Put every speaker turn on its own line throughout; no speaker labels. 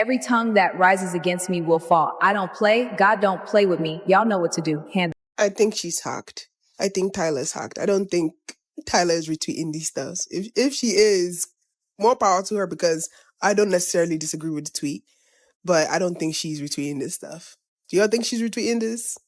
Every tongue that rises against me will fall. I don't play. God don't play with me. Y'all know what to do. Handle.
I think she's hacked. I think Tyla's hacked. I don't think Tyla is retweeting these stuffs. If she is, more power to her, because I don't necessarily disagree with the tweet, but I don't think she's retweeting this stuff. Do y'all think she's retweeting this?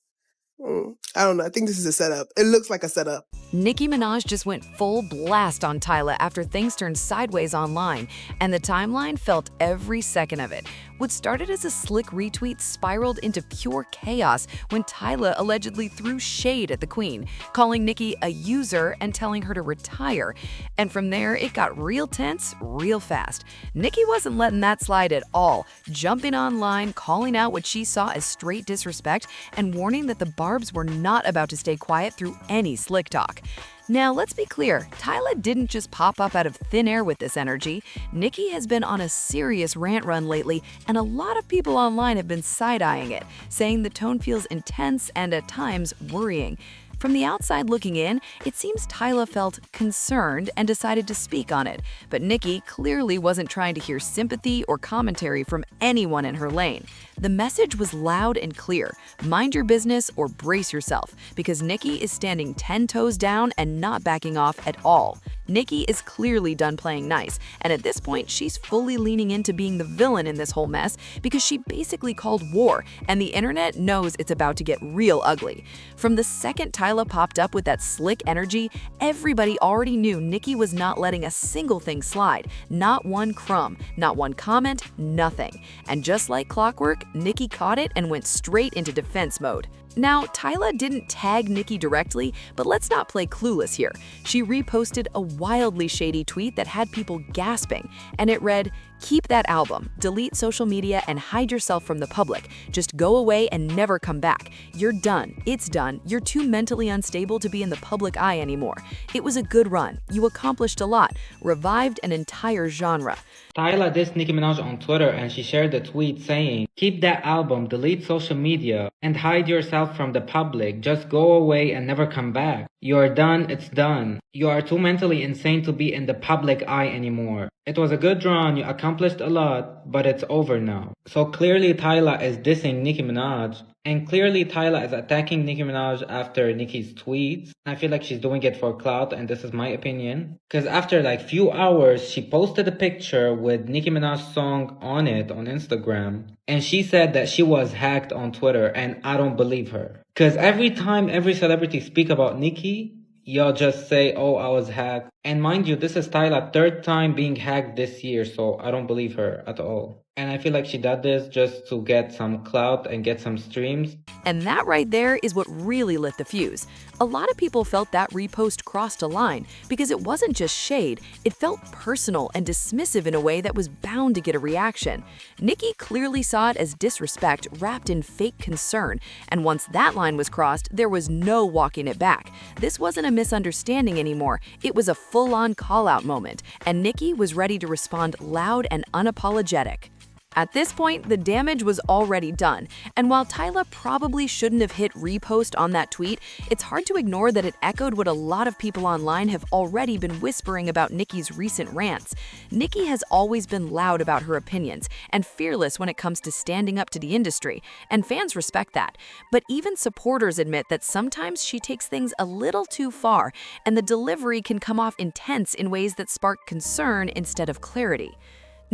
I don't know. I think this is a setup. It looks like a setup.
Nicki Minaj just went full blast on Tyla after things turned sideways online, and the timeline felt every second of it. What started as a slick retweet spiraled into pure chaos when Tyla allegedly threw shade at the queen, calling Nicki a user and telling her to retire. And from there, it got real tense real fast. Nicki wasn't letting that slide at all, jumping online, calling out what she saw as straight disrespect, and warning that the Barbs were not about to stay quiet through any slick talk. Now, let's be clear, Tyla didn't just pop up out of thin air with this energy. Nicki has been on a serious rant run lately, and a lot of people online have been side-eyeing it, saying the tone feels intense and at times worrying. From the outside looking in, it seems Tyla felt concerned and decided to speak on it, but Nicki clearly wasn't trying to hear sympathy or commentary from anyone in her lane. The message was loud and clear: mind your business or brace yourself, because Nicki is standing 10 toes down and not backing off at all. Nicki is clearly done playing nice, and at this point, she's fully leaning into being the villain in this whole mess because she basically called war, and the internet knows it's about to get real ugly. From the second Tyla popped up with that slick energy, everybody already knew Nicki was not letting a single thing slide, not one crumb, not one comment, nothing. And just like clockwork, Nicki caught it and went straight into defense mode. Now, Tyla didn't tag Nicki directly, but let's not play clueless here. She reposted a wildly shady tweet that had people gasping, and it read, "Keep that album, delete social media, and hide yourself from the public. Just go away and never come back. You're done. It's done. You're too mentally unstable to be in the public eye anymore. It was a good run. You accomplished a lot. Revived an entire genre."
Tyla dissed Nicki Minaj on Twitter, and she shared a tweet saying, "Keep that album, delete social media, and hide yourself from the public. Just go away and never come back. You're done, it's done. You are too mentally insane to be in the public eye anymore. It was a good run, you accomplished a lot, but it's over now." So clearly Tyla is dissing Nicki Minaj, and clearly Tyla is attacking Nicki Minaj after Nicki's tweets. I feel like she's doing it for clout, and this is my opinion. Because after like few hours, she posted a picture with Nicki Minaj's song on it on Instagram, and she said that she was hacked on Twitter, and I don't believe her. Because every time every celebrity speak about Nicki, y'all just say, "Oh, I was hacked." And mind you, this is Tyla's third time being hacked this year, so I don't believe her at all. And I feel like she did this just to get some clout and get some streams.
And that right there is what really lit the fuse. A lot of people felt that repost crossed a line because it wasn't just shade, it felt personal and dismissive in a way that was bound to get a reaction. Nicki clearly saw it as disrespect wrapped in fake concern, and once that line was crossed, there was no walking it back. This wasn't a misunderstanding anymore, it was a full-on call-out moment, and Nicki was ready to respond loud and unapologetic. At this point, the damage was already done, and while Tyla probably shouldn't have hit repost on that tweet, it's hard to ignore that it echoed what a lot of people online have already been whispering about Nicki's recent rants. Nicki has always been loud about her opinions and fearless when it comes to standing up to the industry, and fans respect that. But even supporters admit that sometimes she takes things a little too far, and the delivery can come off intense in ways that spark concern instead of clarity.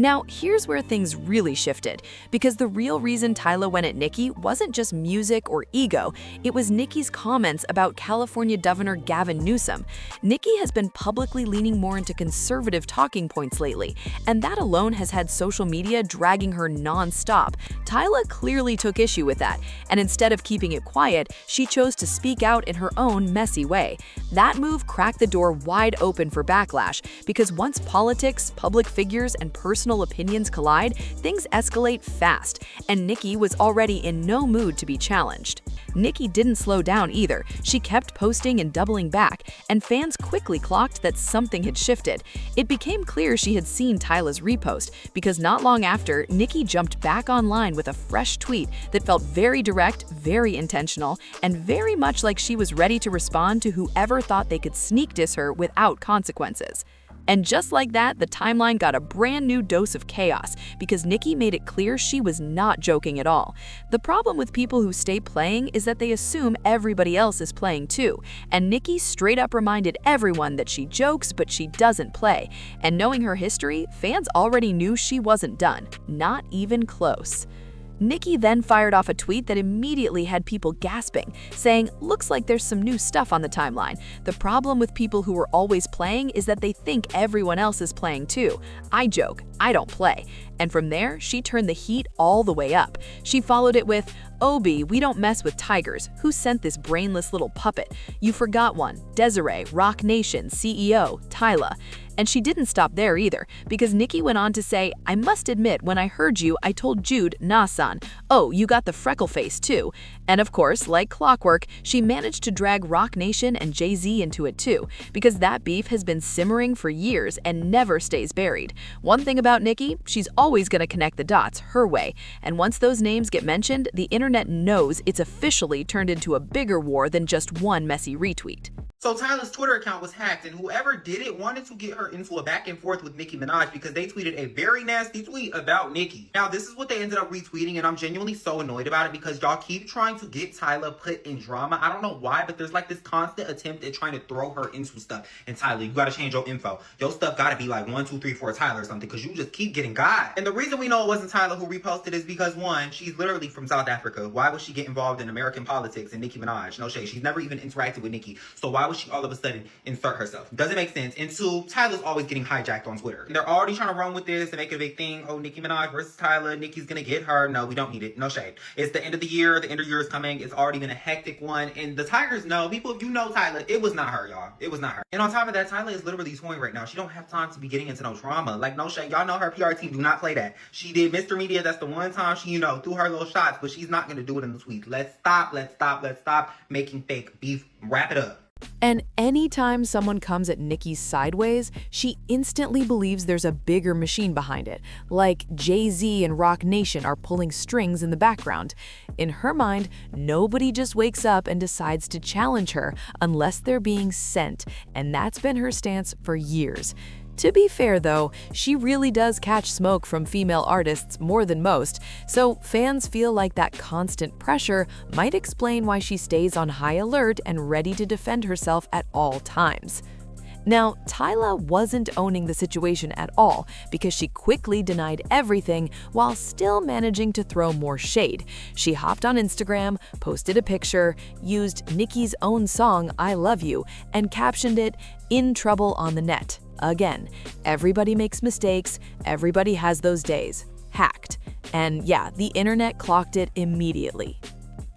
Now, here's where things really shifted, because the real reason Tyla went at Nicki wasn't just music or ego, it was Nicki's comments about California Governor Gavin Newsom. Nicki has been publicly leaning more into conservative talking points lately, and that alone has had social media dragging her non-stop. Tyla clearly took issue with that, and instead of keeping it quiet, she chose to speak out in her own messy way. That move cracked the door wide open for backlash, because once politics, public figures, and personal opinions collide, things escalate fast, and Nicki was already in no mood to be challenged. Nicki didn't slow down either. She kept posting and doubling back, and fans quickly clocked that something had shifted. It became clear she had seen Tyla's repost, because not long after, Nicki jumped back online with a fresh tweet that felt very direct, very intentional, and very much like she was ready to respond to whoever thought they could sneak diss her without consequences. And just like that, the timeline got a brand new dose of chaos because Nicki made it clear she was not joking at all. The problem with people who stay playing is that they assume everybody else is playing too, and Nicki straight up reminded everyone that she jokes but she doesn't play. And knowing her history, fans already knew she wasn't done, not even close. Nicki then fired off a tweet that immediately had people gasping, saying, "Looks like there's some new stuff on the timeline. The problem with people who are always playing is that they think everyone else is playing too. I joke, I don't play." And from there, she turned the heat all the way up. She followed it with, "Obi, we don't mess with tigers. Who sent this brainless little puppet? You forgot one. Desiree, Rock Nation, CEO, Tyla." And she didn't stop there either, because Nicki went on to say, "I must admit, when I heard you, I told Jude, nah-san. Oh, you got the freckle face too." And of course, like clockwork, she managed to drag Rock Nation and Jay-Z into it too, because that beef has been simmering for years and never stays buried. One thing about Nicki, she's always going to connect the dots her way. And once those names get mentioned, the internet knows it's officially turned into a bigger war than just one messy retweet.
So Tyla's Twitter account was hacked, and whoever did it wanted to get her into a back and forth with Nicki Minaj because they tweeted a very nasty tweet about Nicki. Now, this is what they ended up retweeting, and I'm genuinely so annoyed about it because y'all keep trying to get Tyla put in drama. I don't know why, but there's like this constant attempt at trying to throw her into stuff. And Tyla, you gotta change your info. Your stuff gotta be like 1, 2, 3, 4 Tyla or something, because you just keep getting got. And the reason we know it wasn't Tyla who reposted is because, one, she's literally from South Africa. Why would she get involved in American politics and Nicki Minaj? No shade. She's never even interacted with Nicki. So why would she all of a sudden insert herself? Doesn't make sense. And two, Tyla's always getting hijacked on Twitter. And they're already trying to run with this and make it a big thing. Oh, Nicki Minaj versus Tyla. Nicki's gonna get her. No, we don't need it. No shade. It's the end of the year. The end of the year is coming. It's already been a hectic one. And the Tigers know, people, if you know Tyla, it was not her, y'all. It was not her. And on top of that, Tyla is literally toying right now. She don't have time to be getting into no drama. Like, no shade. Y'all know her PR team do not play that. She did Mr. Media. That's the one time she, threw her little shots, but she's not gonna do it in the tweet. Let's stop making fake beef. Wrap it up.
And anytime someone comes at Nicki's sideways, she instantly believes there's a bigger machine behind it, like Jay-Z and Rock Nation are pulling strings in the background. In her mind, nobody just wakes up and decides to challenge her unless they're being sent, and that's been her stance for years. To be fair though, she really does catch smoke from female artists more than most, so fans feel like that constant pressure might explain why she stays on high alert and ready to defend herself at all times. Now, Tyla wasn't owning the situation at all because she quickly denied everything while still managing to throw more shade. She hopped on Instagram, posted a picture, used Nicki's own song, I Love You, and captioned it, "In trouble on the net." Again, everybody makes mistakes, everybody has those days. Hacked. And yeah, the internet clocked it immediately.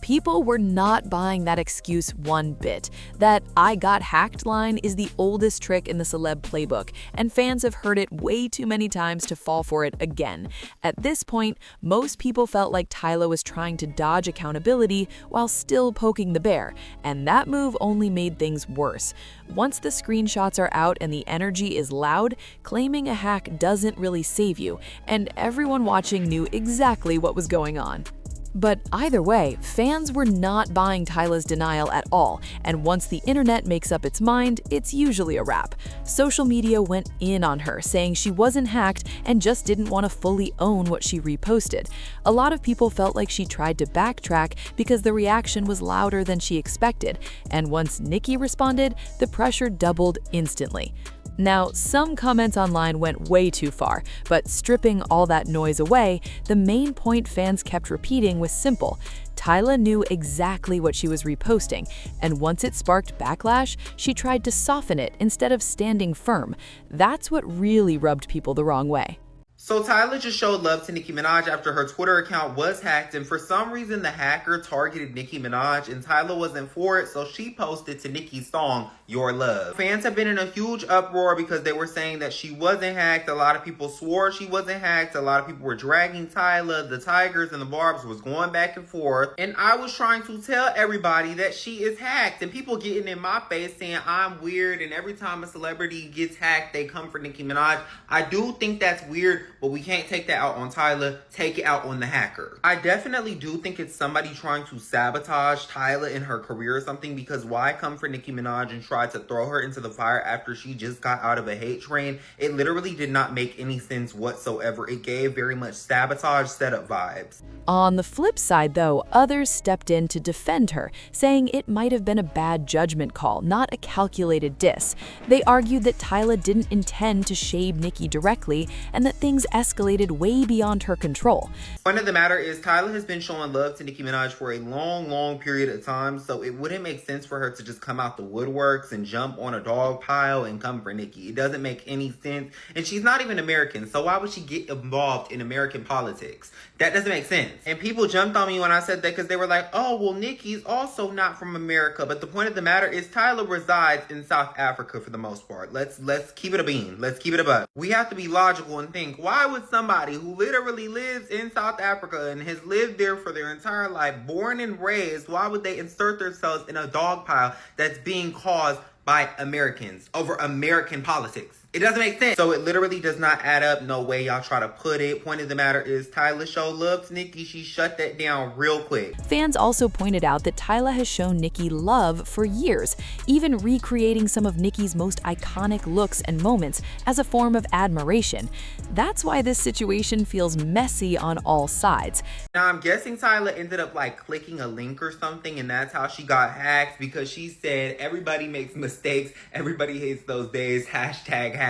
People were not buying that excuse one bit. That "I got hacked" line is the oldest trick in the celeb playbook, and fans have heard it way too many times to fall for it again. At this point, most people felt like Tyla was trying to dodge accountability while still poking the bear, and that move only made things worse. Once the screenshots are out and the energy is loud, claiming a hack doesn't really save you, and everyone watching knew exactly what was going on. But either way, fans were not buying Tyla's denial at all, and once the internet makes up its mind, it's usually a wrap. Social media went in on her, saying she wasn't hacked and just didn't want to fully own what she reposted. A lot of people felt like she tried to backtrack because the reaction was louder than she expected, and once Nicki responded, the pressure doubled instantly. Now, some comments online went way too far, but stripping all that noise away, the main point fans kept repeating was simple. Tyla knew exactly what she was reposting, and once it sparked backlash, she tried to soften it instead of standing firm. That's what really rubbed people the wrong way.
So Tyla just showed love to Nicki Minaj after her Twitter account was hacked, and for some reason the hacker targeted Nicki Minaj and Tyla wasn't for it, so she posted to Nicki's song, Your Love. Fans have been in a huge uproar because they were saying that she wasn't hacked. A lot of people swore she wasn't hacked. A lot of people were dragging Tyla. The Tigers and the Barbs was going back and forth, and I was trying to tell everybody that she is hacked, and people getting in my face saying I'm weird, and every time a celebrity gets hacked, they come for Nicki Minaj. I do think that's weird, but we can't take that out on Tyla. Take it out on the hacker. I definitely do think it's somebody trying to sabotage Tyla in her career or something, because why come for Nicki Minaj and try to throw her into the fire after she just got out of a hate train? It literally did not make any sense whatsoever. It gave very much sabotage setup vibes.
On the flip side, though, others stepped in to defend her, saying it might have been a bad judgment call, not a calculated diss. They argued that Tyla didn't intend to shade Nicki directly and that things escalated way beyond her control.
Point of the matter is, Tyla has been showing love to Nicki Minaj for a long period of time, so it wouldn't make sense for her to just come out the woodworks and jump on a dog pile and come for Nicki. It doesn't make any sense, and she's not even American, so why would she get involved in American politics? That doesn't make sense. And people jumped on me when I said that because they were like, oh, well, Nicki's also not from America. But the point of the matter is, Tyla resides in South Africa for the most part. Let's keep it a bean. Let's keep it a buck. We have to be logical and think, why would somebody who literally lives in South Africa and has lived there for their entire life, born and raised, why would they insert themselves in a dog pile that's being caused by Americans over American politics? It doesn't make sense. So it literally does not add up. No way y'all try to put it. Point of the matter is, Tyla showed love to Nicki. She shut that down real quick.
Fans also pointed out that Tyla has shown Nicki love for years, even recreating some of Nicki's most iconic looks and moments as a form of admiration. That's why this situation feels messy on all sides.
Now, I'm guessing Tyla ended up like clicking a link or something, and that's how she got hacked, because she said everybody makes mistakes, everybody hates those days, hashtag hacked.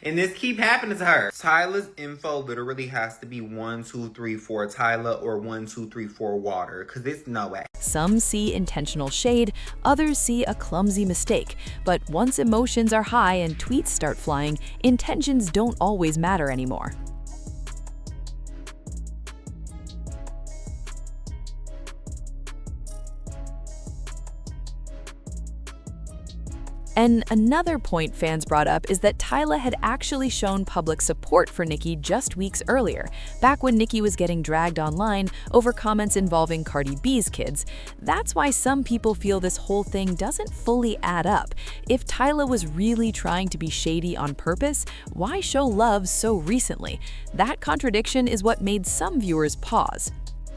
And this keep happening to her. Tyla's info literally has to be 1234 Tyla or 1234 water, because it's no way.
Some see intentional shade, others see a clumsy mistake. But once emotions are high and tweets start flying, intentions don't always matter anymore. And another point fans brought up is that Tyla had actually shown public support for Nicki just weeks earlier, back when Nicki was getting dragged online over comments involving Cardi B's kids. That's why some people feel this whole thing doesn't fully add up. If Tyla was really trying to be shady on purpose, why show love so recently? That contradiction is what made some viewers pause.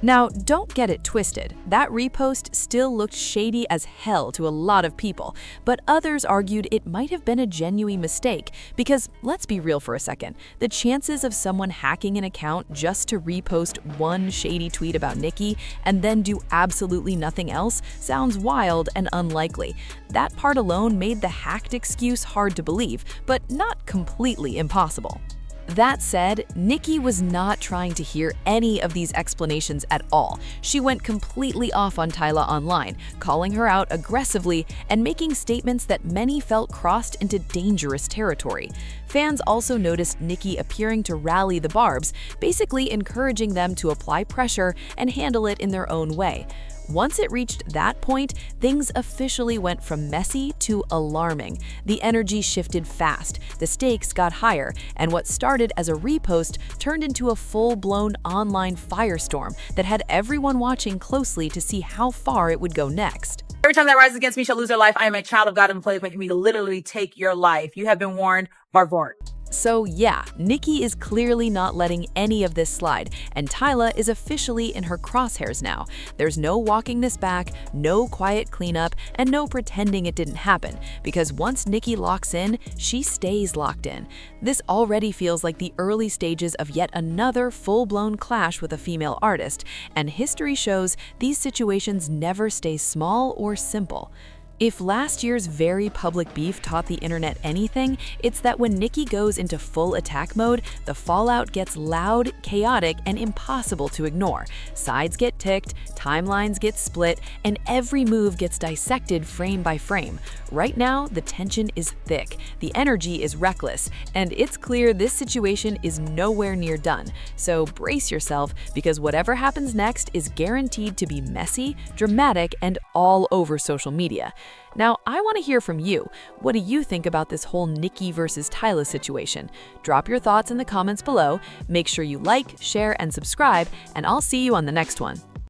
Now, don't get it twisted. That repost still looked shady as hell to a lot of people, but others argued it might have been a genuine mistake because, let's be real for a second, the chances of someone hacking an account just to repost one shady tweet about Nicki and then do absolutely nothing else sounds wild and unlikely. That part alone made the hacked excuse hard to believe, but not completely impossible. That said, Nicki was not trying to hear any of these explanations at all. She went completely off on Tyla online, calling her out aggressively and making statements that many felt crossed into dangerous territory. Fans also noticed Nicki appearing to rally the Barbs, basically encouraging them to apply pressure and handle it in their own way. Once it reached that point, things officially went from messy to alarming. The energy shifted fast, the stakes got higher, and what started as a repost turned into a full-blown online firestorm that had everyone watching closely to see how far it would go next.
Every time that rises against me shall lose their life. I am a child of God and the place making me to literally take your life. You have been warned, Marvort.
So yeah, Nicki is clearly not letting any of this slide, and Tyla is officially in her crosshairs now. There's no walking this back, no quiet cleanup, and no pretending it didn't happen, because once Nicki locks in, she stays locked in. This already feels like the early stages of yet another full-blown clash with a female artist, and history shows these situations never stay small or simple. If last year's very public beef taught the internet anything, it's that when Nicki goes into full attack mode, the fallout gets loud, chaotic, and impossible to ignore. Sides get ticked, timelines get split, and every move gets dissected frame by frame. Right now, the tension is thick, the energy is reckless, and it's clear this situation is nowhere near done. So brace yourself, because whatever happens next is guaranteed to be messy, dramatic, and all over social media. Now, I want to hear from you. What do you think about this whole Nicki versus Tyla situation? Drop your thoughts in the comments below. Make sure you like, share, and subscribe, and I'll see you on the next one.